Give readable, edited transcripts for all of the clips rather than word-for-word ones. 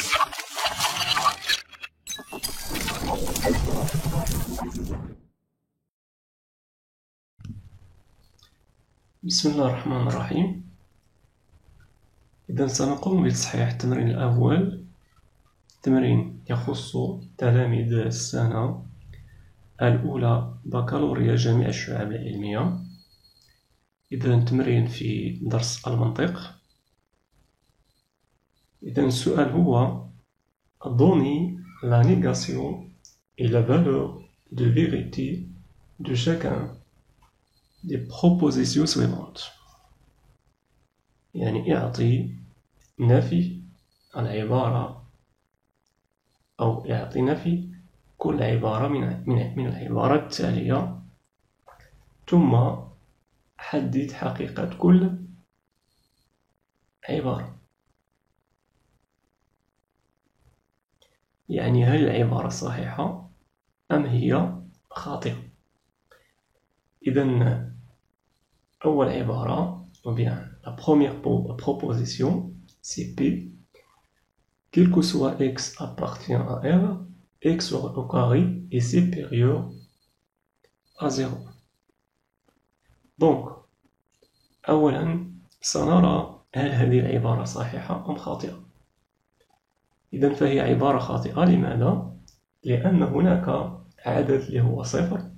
بسم الله الرحمن الرحيم. إذا سنقوم بتصحيح التمرين الأول، تمرين يخص تلاميذ السنة الأولى بكالوريا جامعة الشعاب العلمية. إذا تمرين في درس المنطق. إذا السؤال هو: donnez la négation et la valeur de vérité de chacun des propositions suivantes. يعني اعطي نفي العبارة أو اعطي نفي كل عبارة من العبارات التالية، ثم حدد حقيقة كل عبارة. يعني هل العبارة صحيحة أم هي خاطئة؟ إذا أول عبارة ou bien la première proposition c'est P. Quel que soit x appartient à R, x au carré est supérieur à 0. Donc أولا سنرى هل هذه العبارة صحيحة أم خاطئة. إذا فهي عبارة خاطئة. لماذا؟ لأن هناك عدد اللي هو صفر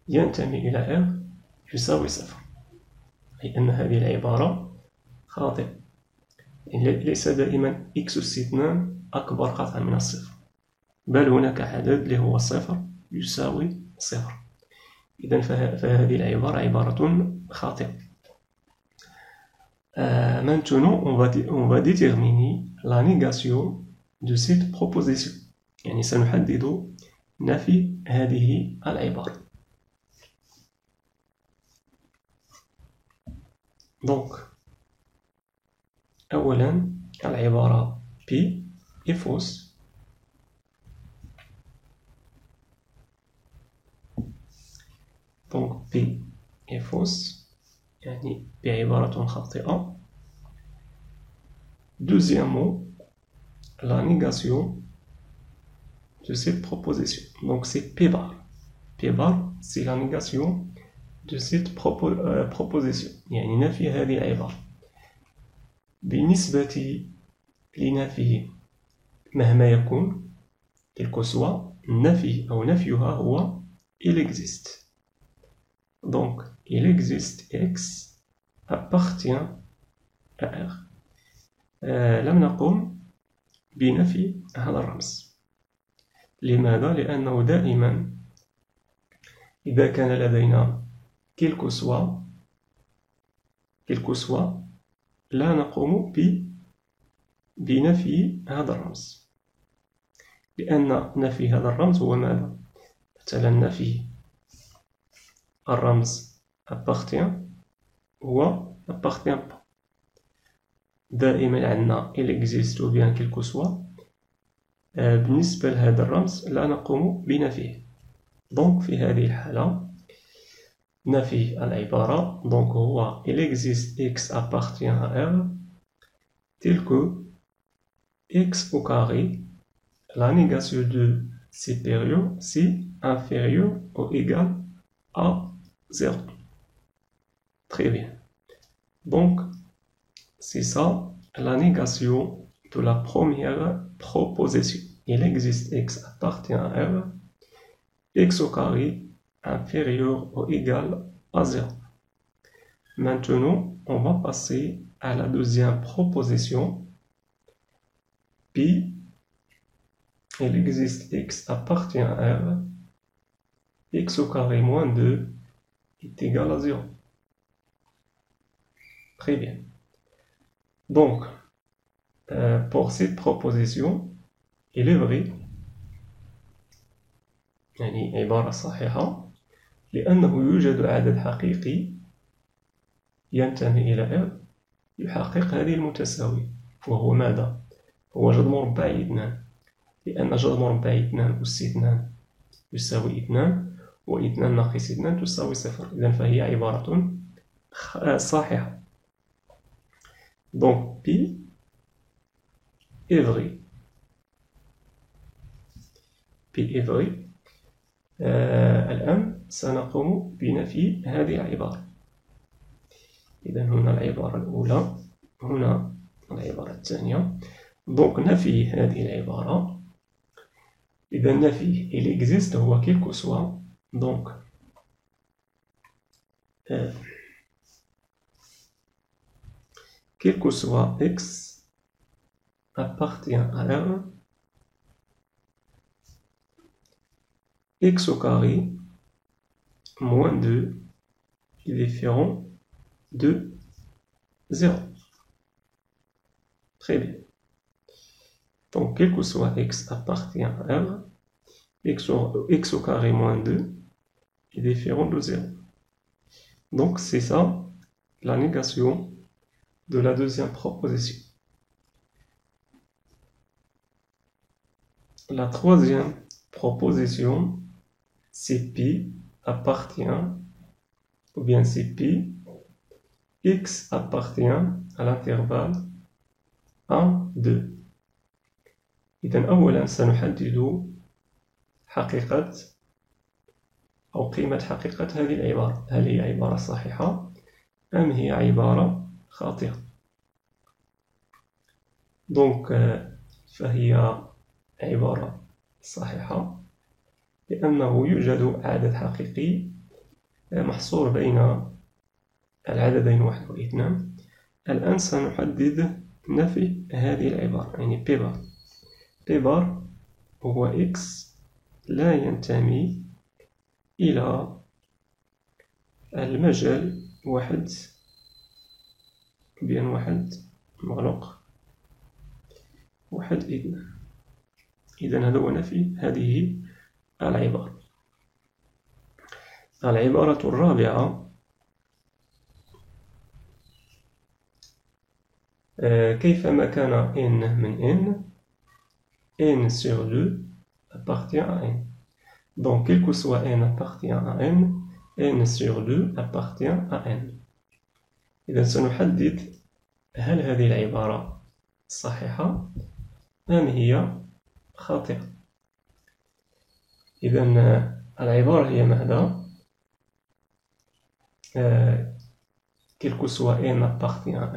ينتمي إلى R يساوي صفر، أي أن هذه العبارة خاطئة. يعني ليس دائما x أس 2 أكبر قطعا من الصفر، بل هناك عدد اللي هو صفر يساوي صفر. إذا فهذه العبارة عبارة خاطئة. Maintenant on va déterminer la négation de cette proposition. يعني سنحدد نفي هذه العبارة. Donc أولا العبارة P est fausse. Donc P est fausse، يعني P عبارة خاطئة. Deuxièmement, la négation de cette proposition. Donc c'est P bar. P bar c'est la négation de cette proposition، يعني نفي هذه العبارة. بالنسبة لنفي مهما يكون quel que soit النفي أو نفيها هو il existe. Donc il existe x appartient à R. لم نقم بنفي هذا الرمز. لماذا؟ لأنه دائما إذا كان لدينا quel que soit لا نقوم بنفي هذا الرمز، لأن نفي هذا الرمز هو ماذا؟ مثلا نفي الرمز appartient هو appartient pas. دائما عندنا il existe ou bien quel que soit. بالنسبة لهذا الرمز لا نقوم بنفيه. donc في هذه الحالة نفي العبارة donc هو il existe x appartient à R tel que x au carré la négation de supérieur c'est inférieur ou égal à 0. Très bien. Donc c'est ça la négation de la première proposition. Il existe x appartient à R, x au carré inférieur ou égal à 0. Maintenant, on va passer à la deuxième proposition. P, il existe x appartient à R, x au carré moins 2 est égal à 0. Très bien. Donc, pour cette proposition, il est vrai يعني عبارة صحيحة لأنه يوجد عدد حقيقي ينتمي إلى R يحقق هذه المتساوية، وهو ماذا؟ هو جذر مربع 2، لأن جذر مربع 2 أس 2 يساوي 2 و2 ناقص 2 تساوي 0. إذن فهي عبارة صحيحة. Donc P est vrai. P est vrai. الآن سنقوم بنفي هذه العبارة. إذا هنا العبارة الأولى، هنا العبارة الثانية. دونك نفي هذه العبارة. إذا نفي il existe هو quel que soit. Donc quel que soit x appartient à R, x au carré moins 2 est différent de 0. Très bien. Donc, quel que soit x appartient à R, x au carré moins 2 est différent de 0. Donc, c'est ça la négation de la deuxième proposition. La troisième proposition, c'est P appartient, ou bien c'est P, x appartient à l'intervalle 1, 2. إذن أولا سنحدد حقيقة أو قيمة حقيقة هذه العبارة. هل هي عبارة صحيحة أم هي عبارة خاطئة؟ دونك فهي عبارة صحيحة لأنه يوجد عدد حقيقي محصور بين العددين 1 و 2. الآن سنحدد نفي هذه العبارة، يعني P bar. P bar هو x لا ينتمي إلى المجال 1 بين 1 مغلق 1 2. إذن هذا هو نفي هذه العبارة. العبارة الرابعة، كيفما كان n من n sur 2 appartient à n. Donc, quel que soit n appartient à n sur 2 appartient à n. إذا سنحدد هل هذه العبارة صحيحة أم هي خاطئة. إذا العبارة هي ماذا؟ quel que soit n appartient à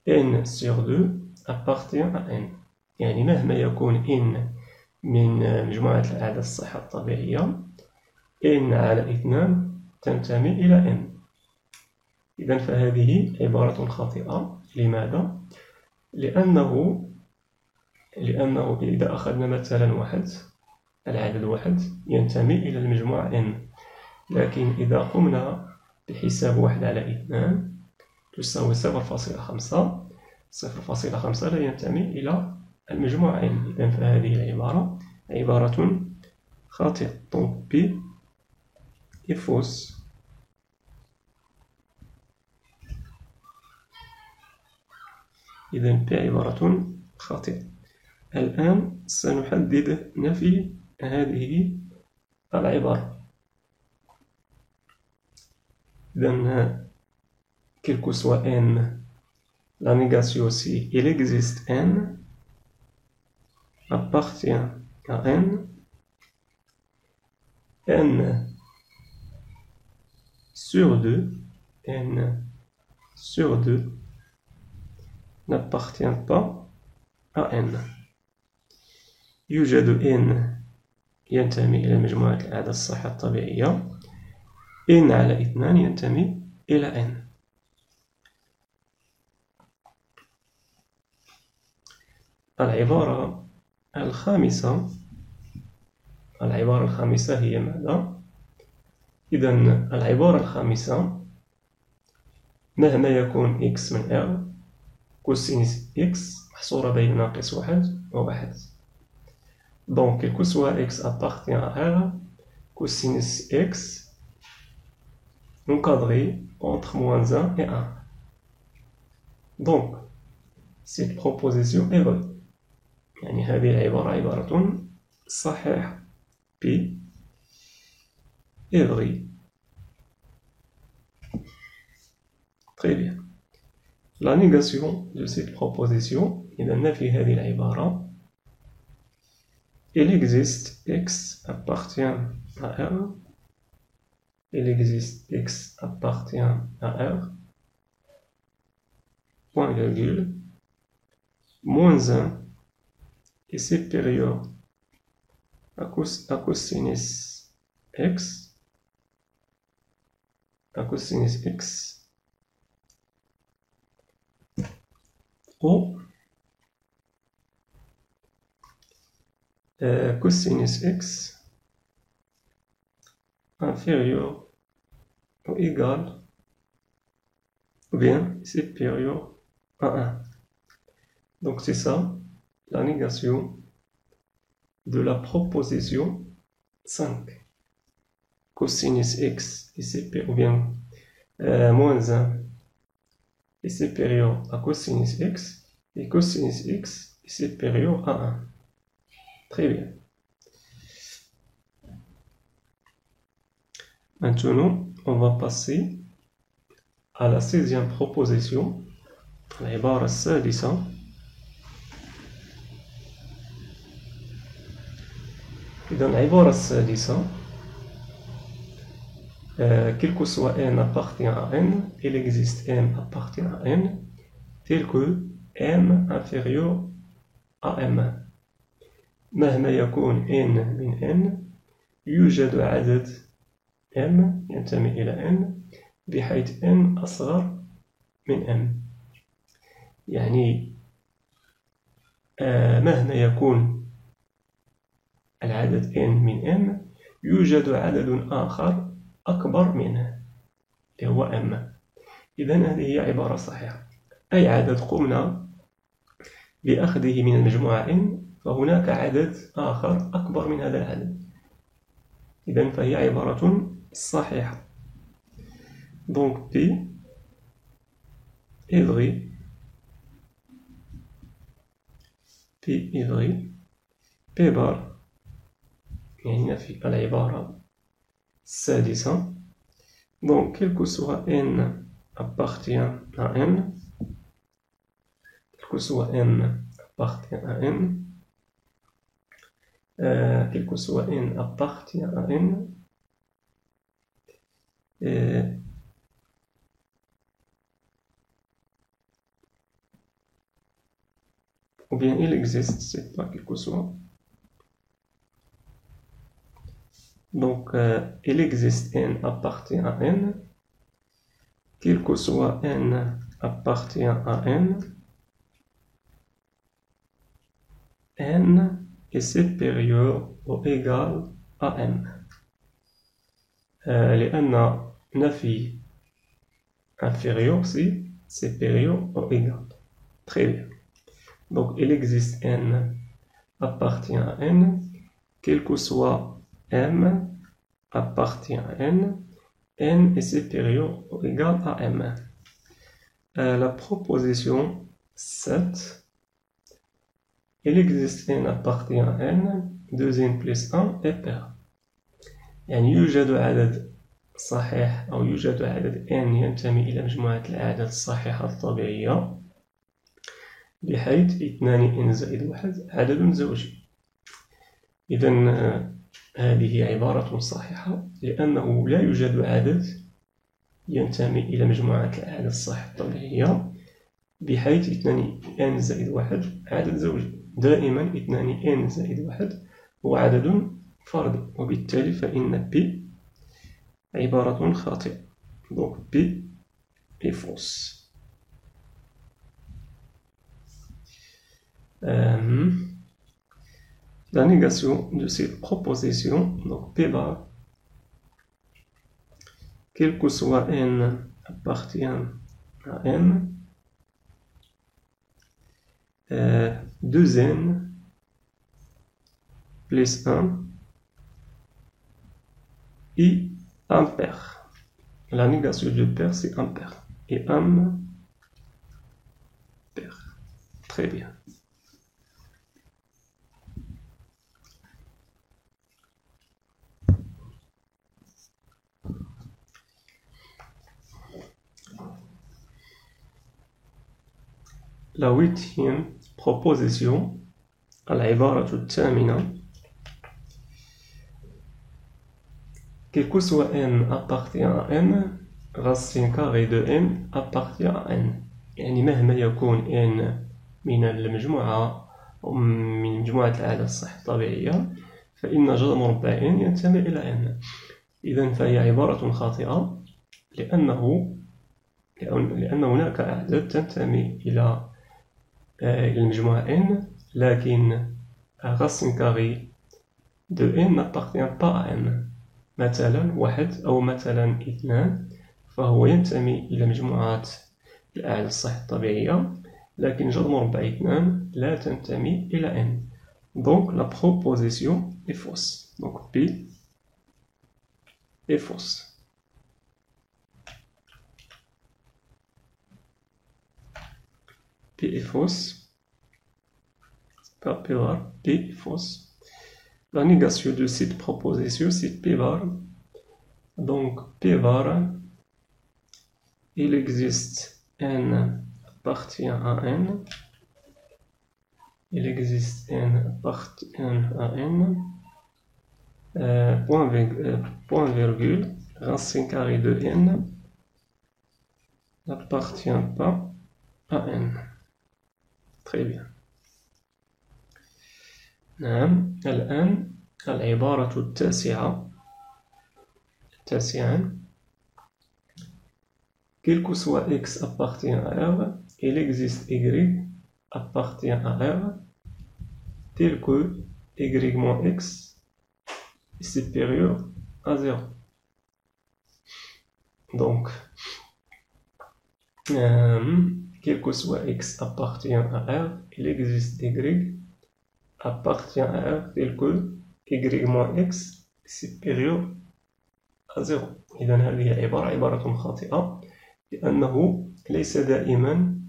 n sur 2 appartient à n. يعني مهما يكون n من مجموعة الأعداد الصحيحة الطبيعية، n على 2 تنتمي إلى n. إذن فهذه عبارة خاطئة. لماذا؟ لأنه إذا أخذنا مثلا واحد، العدد 1 ينتمي إلى المجموعة n، لكن إذا قمنا بحساب 1 على 2 تساوي 0.5. 0.5 لا ينتمي إلى المجموعة n. إذن فهذه العبارة عبارة خاطئة. Donc P est fausse. إذن P عبارة خاطئة. الآن سنحدد نفي هذه العبارة. إذن quel que soit n, la négation si il existe n appartient à n sur 2 n'appartient pas à n. يوجد n ينتمي إلى مجموعة الأعداد الصحيحة الطبيعية، n على 2 ينتمي إلى n. العبارة الخامسة هي ماذا؟ إذن العبارة الخامسة، مهما يكون x من R، كوسينس x محصورة بين ناقص 1 و 1. Donc, quel que soit x appartient à R, cosinus x encadré entre moins 1 et 1. Donc, cette proposition est vraie. يعني هذه العبارة عبارة صحيحة. P est vrai. Très bien. La négation de cette proposition, إذا نفي هذه العبارة. il existe X appartient à R. Il existe X appartient à R. Point virgule. Moins 1 est supérieur à cosinus X. À cosinus X. Ou cosinus X inférieur ou égal ou bien supérieur à 1. Donc c'est ça la négation de la proposition 5. Cosinus X est supérieur, ou bien moins 1 est supérieur à cosinus X et cosinus X est supérieur à 1. Très bien. Maintenant, on va passer à la 16e proposition, العبارة السادسة. إذا العبارة السادسة quel que soit n appartient à n, il existe m appartient à n, tel que m inférieur à m. مهما يكون n من n يوجد عدد m ينتمي إلى n بحيث n أصغر من m. يعني مهما يكون العدد n من m يوجد عدد آخر أكبر منه اللي هو m. إذن هذه هي عبارة صحيحة. أي عدد قمنا بأخذه من المجموعة n فهناك عدد آخر أكبر من هذا العدد. إذن فهي عبارة صحيحة. Donc P est vrai. P est vrai. P bar يعني نفي العبارة السادسة. Donc quel que soit n appartient à n, quel que soit n appartient à n, quel que soit n appartient à n, ou bien il existe, c'est pas quel que soit. Donc il existe n appartient à n, quel que soit n appartient à n, n est supérieur ou égal à m. لأن نفي inférieur c'est supérieur ou égal. Très bien. Donc il existe n appartient à n, quel que soit m appartient à n, n est supérieur ou égal à m. La proposition 7, il existe n appartient à n, 2n plus 1 est pair. يعني يوجد عدد صحيح أو يوجد عدد n ينتمي إلى مجموعة الأعداد الصحيحة الطبيعية بحيث 2n زائد 1 عدد زوجي. إذن هذه عبارة صحيحة لأنه لا يوجد عدد ينتمي إلى مجموعة الأعداد الصحيحة الطبيعية بحيث 2n زائد 1 عدد زوجي. دائما 2n زائد 1 هو عدد فردي، وبالتالي فإن P عبارة خاطئة. Donc P est fausse. La négation de cette proposition, donc P bar, quel que soit n appartient à n, 2n plus 1 et un pair. La négation de pair, c'est un pair. Et un pair. Très bien. La 8e proposition, العبارة الثامنة quel que soit n appartient à n racine carrée de n appartient à n. يعني مهما يكون n من المجموعة أو من مجموعة الأعداد الصح الطبيعية فإن جذر مربع n ينتمي إلى n. إذن فهي عبارة خاطئة لأن هناك أعداد تنتمي إلى المجموعة n لكن racine carrée de n n'appartient pas à n. مثلا 1 أو مثلا 2 فهو ينتمي إلى مجموعة الأعداد الصح الطبيعية لكن جذر مربع 2 لا تنتمي إلى n. Donc la proposition est fausse. Donc P est fausse. P est fausse. C'est pas P var. P est fausse. La négation de cette proposition, c'est P var. Donc P var, il existe n appartient à n. Il existe n appartient à n. Point virgule, racine carrée de n n'appartient pas à n. Très bien. نعم الآن العبارة التاسعة quel que soit x appartient à R, il existe y appartient à R tel que y moins x est supérieur à 0. Donc, quel que soit x appartient à R, il existe y appartient à R tel que y moins x est supérieur à 0. إذن هذه عبارة خاطئة لأنه ليس دائما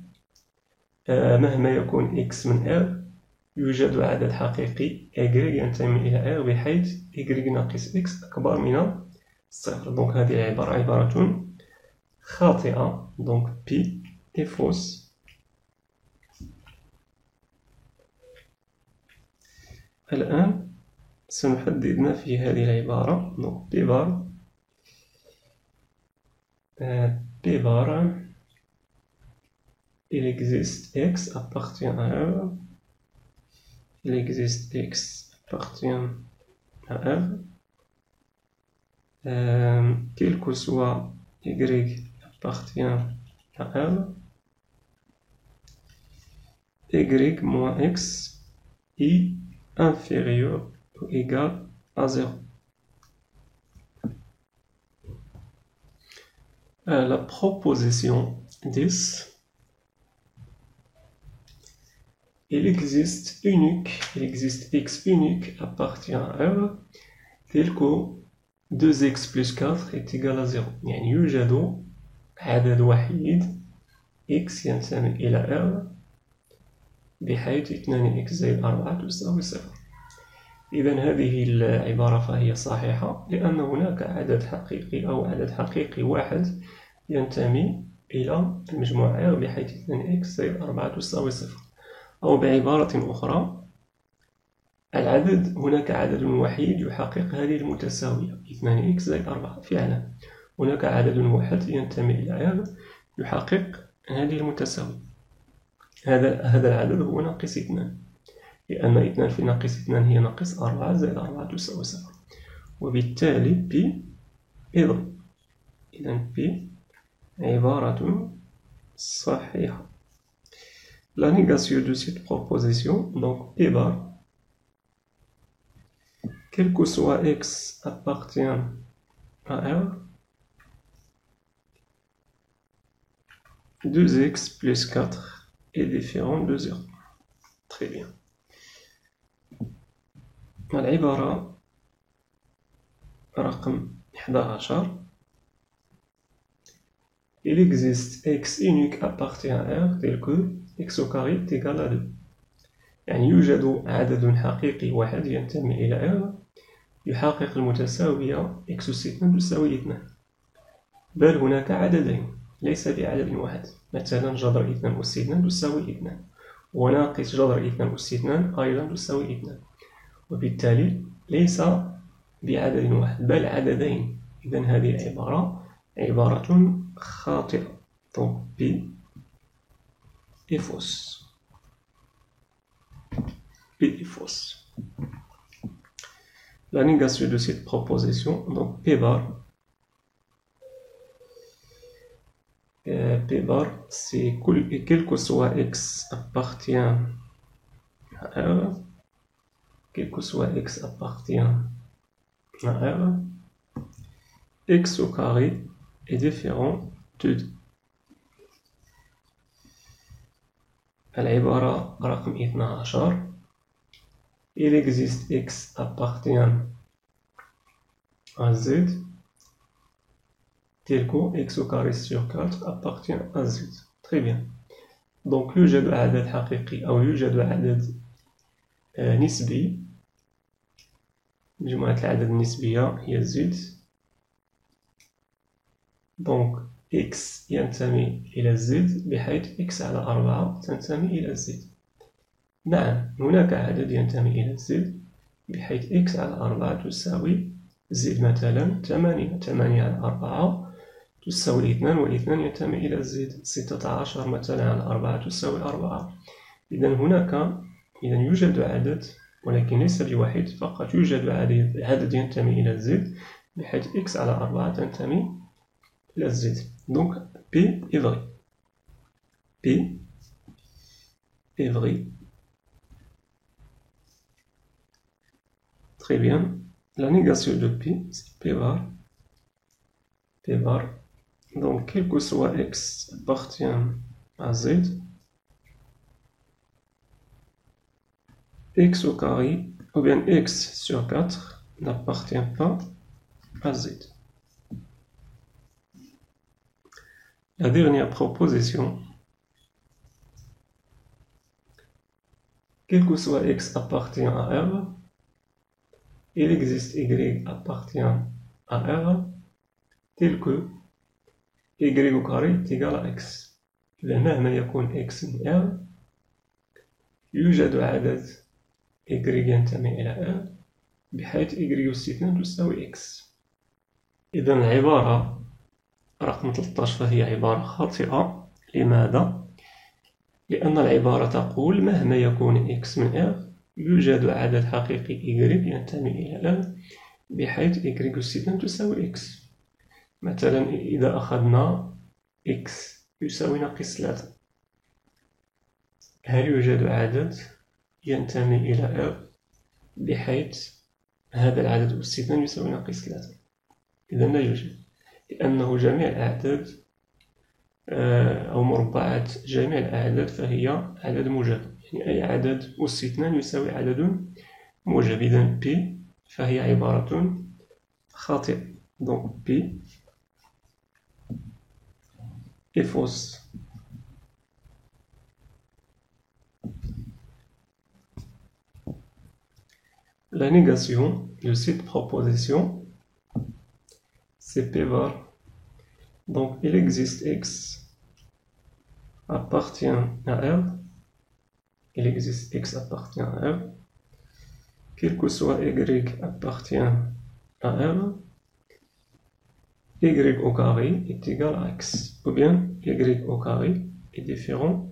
مهما يكون x من R يوجد عدد حقيقي y ينتمي إلى R بحيث y ناقص x أكبر من الصفر. Donc هذه عبارة خاطئة. Donc P est fausse. الآن سنحدد ما في هذه العبارة. Donc P var il existe x appartient à R. Il existe x appartient à R. Quel que soit y appartient à R. Y moins x est inférieur ou égal à 0. La proposition 10, il existe x unique appartient à R tel que 2x plus 4 est égal à 0. يعني يوجد عدد وحيد x ينتمي إلى R بحيث 2x زائد 4 تساوي 0. إذن هذه العبارة فهي صحيحة لأن هناك عدد حقيقي أو عدد حقيقي واحد ينتمي إلى المجموعة R بحيث 2x زائد 4 تساوي 0. أو بعبارة أخرى هناك عدد وحيد يحقق هذه المتساوية 2x زائد 4. فعلا هناك عدد واحد ينتمي إلى R يحقق هذه المتساوية. هذا العدد هو ناقص 2 لأن 2 في ناقص 2 هي ناقص 4 زائد 4 تساوي 0. وبالتالي P إذن P عبارة صحيحة. La négation de cette proposition, donc P bar, quel que soit x appartient à R, 2x plus 4 est différent de 0. Très bien. العبارة رقم 11. Il existe x unique appartient à R tel que x au carré est égal à 2. يعني يوجد عدد حقيقي واحد ينتمي إلى R يحقق المتساوية x أس 2 تساوي 2. بل هناك عددين ليس بعدد واحد. مثلا جذر 2 أس 2 تساوي 2 وناقص جذر 2 أس 2 أيضا تساوي 2. وبالتالي ليس بعدد واحد بل عددين إذن هذه العبارة عبارة خاطئة. Donc P est fausse. P est fausse. La négation de cette proposition, donc P bar, c'est quel que soit x appartient à R, quel que soit x appartient à R, x au carré est différent de العبارة رقم 12. Il existe x appartient à z tel que x au carré sur 4 appartient à z. Très bien. Donc يوجد عدد حقيقي أو يوجد عدد نسبي. مجموعة الأعداد النسبية هي z. Donc x ينتمي إلى z بحيث x على 4 تنتمي إلى z. نعم، هناك عدد ينتمي إلى z بحيث x على 4 تساوي z. مثلا 8 على 4 تساوي 2 و2 ينتمي إلى z. 16 مثلا على 4 تساوي 4. إذن يوجد عدد ولكن ليس بواحد، فقط يوجد عدد ينتمي إلى z بحيث x على 4 تنتمي إلى z. Donc P est vrai. P est vrai. Très bien. La négation de P, c'est P bar. P bar. Donc, quel que soit x appartient à z, x au carré, ou bien x sur 4 n'appartient pas à z. La dernière proposition, quel que soit x appartient à R, il existe y appartient à R tel que y au carré est égal à x. إذا مهما يكون x من R يوجد عدد y ينتمي إلى R بحيث y أس 2 تساوي x. إذا العبارة رقم 13 فهي عبارة خاطئة. لماذا؟ لأن العبارة تقول مهما يكون x من R يوجد عدد حقيقي y ينتمي إلى R بحيث y أس 2 تساوي x. مثلا إذا أخذنا x يساوي ناقص 3، هل يوجد عدد ينتمي إلى R بحيث هذا العدد أس 2 يساوي ناقص 3؟ إذا لا يوجد، لأنه جميع الأعداد أو مربعات جميع الأعداد فهي عدد موجب، يعني أي عدد أس 2 يساوي عدد موجب. إذا P فهي عبارة خاطئة. Donc P est fausse. La négation de cette proposition, c'est P bar. Donc il existe x appartient à R. Il existe x appartient à R. Quel que soit y appartient à R. Y au carré est égal à x. Ou bien y au carré est différent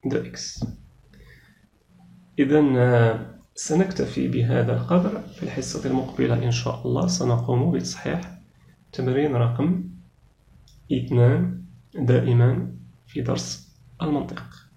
de x. إذن سنكتفي بهذا القدر. في الحصة المقبلة إن شاء الله سنقوم بتصحيح تمرين رقم 2 دائما في درس المنطق.